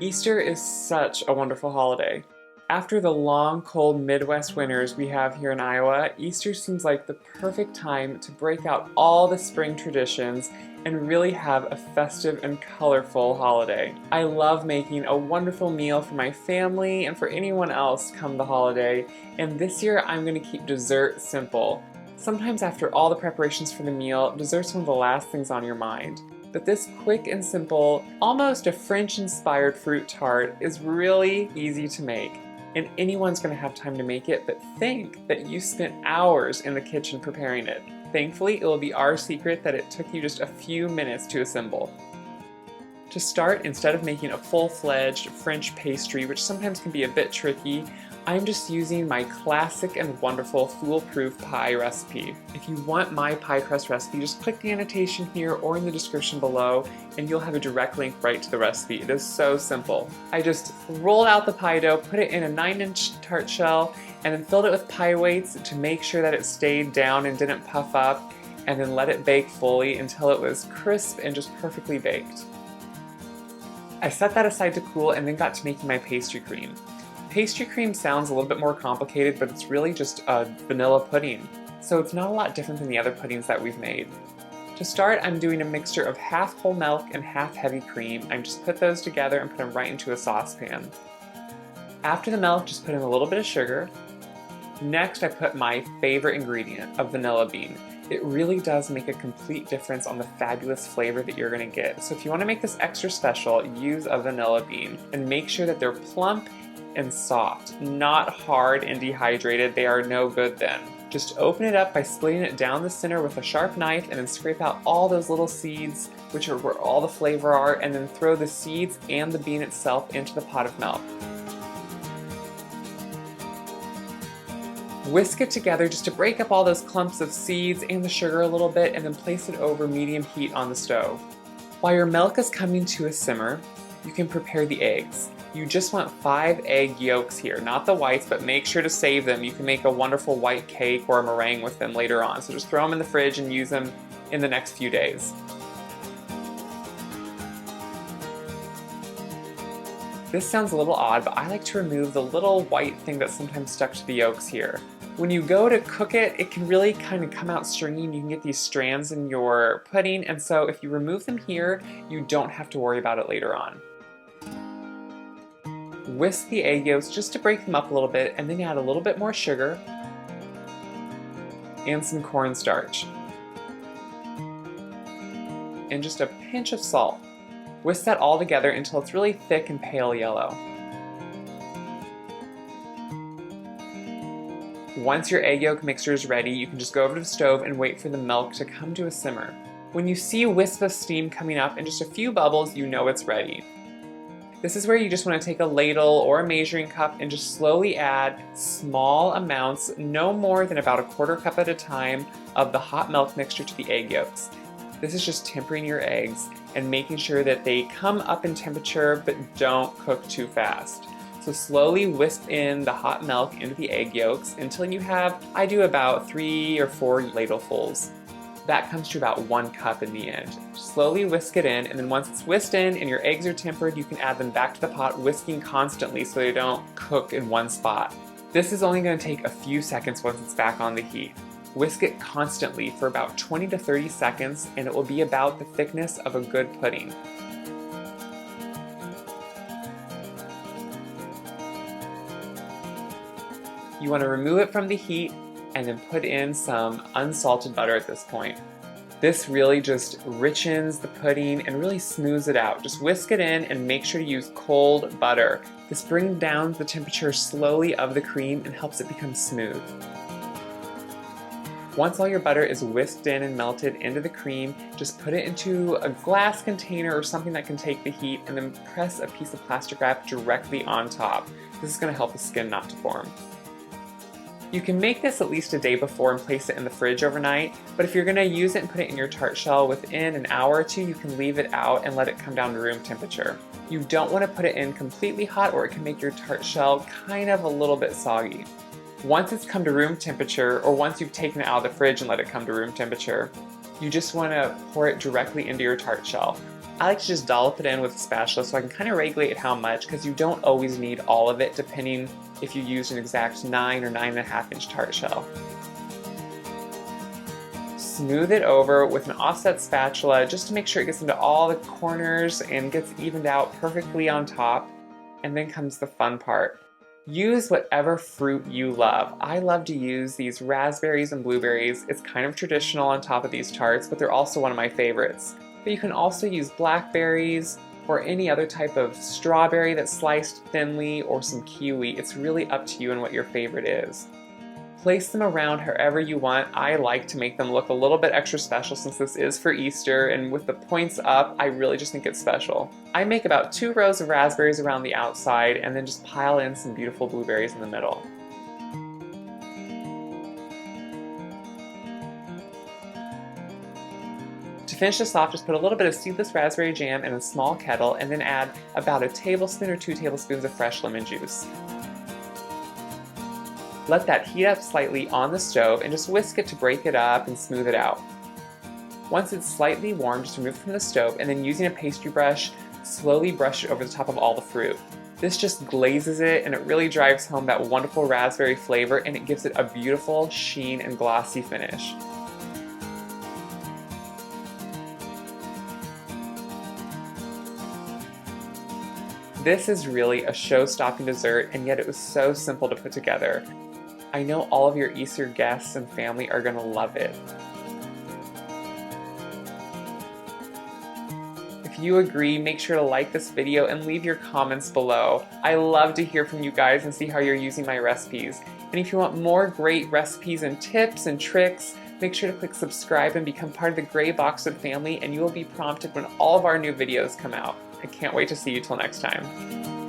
Easter is such a wonderful holiday. After the long, cold Midwest winters we have here in Iowa, Easter seems like the perfect time to break out all the spring traditions and really have a festive and colorful holiday. I love making a wonderful meal for my family and for anyone else come the holiday, and this year I'm going to keep dessert simple. Sometimes after all the preparations for the meal, dessert's one of the last things on your mind. But this quick and simple, almost a French-inspired fruit tart is really easy to make. And anyone's going to have time to make it, but think that you spent hours in the kitchen preparing it. Thankfully, it will be our secret that it took you just a few minutes to assemble. To start, instead of making a full-fledged French pastry, which sometimes can be a bit tricky, I'm just using my classic and wonderful foolproof pie recipe. If you want my pie crust recipe, just click the annotation here or in the description below and you'll have a direct link right to the recipe. It is so simple. I just rolled out the pie dough, put it in a 9-inch tart shell, and then filled it with pie weights to make sure that it stayed down and didn't puff up, and then let it bake fully until it was crisp and just perfectly baked. I set that aside to cool and then got to making my pastry cream. Pastry cream sounds a little bit more complicated, but it's really just a vanilla pudding, so it's not a lot different than the other puddings that we've made. To start, I'm doing a mixture of half whole milk and half heavy cream. I just put those together and put them right into a saucepan. After the milk, just put in a little bit of sugar. Next, I put my favorite ingredient, a vanilla bean. It really does make a complete difference on the fabulous flavor that you're going to get. So if you want to make this extra special, use a vanilla bean and make sure that they're plump and soft, not hard and dehydrated. They are no good then. Just open it up by splitting it down the center with a sharp knife and then scrape out all those little seeds, which are where all the flavor are, and then throw the seeds and the bean itself into the pot of milk. Whisk it together just to break up all those clumps of seeds and the sugar a little bit, and then place it over medium heat on the stove. While your milk is coming to a simmer, you can prepare the eggs. You just want 5 egg yolks here, not the whites, but make sure to save them. You can make a wonderful white cake or a meringue with them later on. So just throw them in the fridge and use them in the next few days. This sounds a little odd, but I like to remove the little white thing that's sometimes stuck to the yolks here. When you go to cook it, it can really kind of come out stringy and you can get these strands in your pudding, and so if you remove them here, you don't have to worry about it later on. Whisk the egg yolks just to break them up a little bit, and then add a little bit more sugar and some cornstarch and just a pinch of salt. Whisk that all together until it's really thick and pale yellow. Once your egg yolk mixture is ready, you can just go over to the stove and wait for the milk to come to a simmer. When you see a wisp of steam coming up and just a few bubbles, you know it's ready. This is where you just want to take a ladle or a measuring cup and just slowly add small amounts, no more than about a quarter cup at a time, of the hot milk mixture to the egg yolks. This is just tempering your eggs and making sure that they come up in temperature but don't cook too fast. So slowly whisk in the hot milk into the egg yolks until you have, I do about 3 or 4 ladlefuls. That comes to about 1 cup in the end. Slowly whisk it in, and then once it's whisked in and your eggs are tempered, you can add them back to the pot, whisking constantly so they don't cook in one spot. This is only going to take a few seconds once it's back on the heat. Whisk it constantly for about 20 to 30 seconds, and it will be about the thickness of a good pudding. You want to remove it from the heat and then put in some unsalted butter at this point. This really just richens the pudding and really smooths it out. Just whisk it in and make sure to use cold butter. This brings down the temperature slowly of the cream and helps it become smooth. Once all your butter is whisked in and melted into the cream, just put it into a glass container or something that can take the heat, and then press a piece of plastic wrap directly on top. This is going to help the skin not to form. You can make this at least a day before and place it in the fridge overnight, but if you're going to use it and put it in your tart shell within an hour or two, you can leave it out and let it come down to room temperature. You don't want to put it in completely hot or it can make your tart shell kind of a little bit soggy. Once it's come to room temperature, or once you've taken it out of the fridge and let it come to room temperature, you just want to pour it directly into your tart shell. I like to just dollop it in with a spatula so I can kind of regulate how much, because you don't always need all of it depending if you use an exact 9 or 9.5 inch tart shell. Smooth it over with an offset spatula just to make sure it gets into all the corners and gets evened out perfectly on top. And then comes the fun part. Use whatever fruit you love. I love to use these raspberries and blueberries. It's kind of traditional on top of these tarts, but they're also one of my favorites. But you can also use blackberries or any other type of strawberry that's sliced thinly, or some kiwi. It's really up to you and what your favorite is. Place them around however you want. I like to make them look a little bit extra special since this is for Easter, and with the points up, I really just think it's special. I make about 2 rows of raspberries around the outside and then just pile in some beautiful blueberries in the middle. To finish this off, just put a little bit of seedless raspberry jam in a small kettle and then add about a tablespoon or 2 tablespoons of fresh lemon juice. Let that heat up slightly on the stove and just whisk it to break it up and smooth it out. Once it's slightly warm, just remove it from the stove and then using a pastry brush, slowly brush it over the top of all the fruit. This just glazes it and it really drives home that wonderful raspberry flavor, and it gives it a beautiful sheen and glossy finish. This is really a show-stopping dessert, and yet it was so simple to put together. I know all of your Easter guests and family are going to love it. If you agree, make sure to like this video and leave your comments below. I love to hear from you guys and see how you're using my recipes. And if you want more great recipes and tips and tricks, make sure to click subscribe and become part of the Gray Boxwood family, and you will be prompted when all of our new videos come out. I can't wait to see you till next time.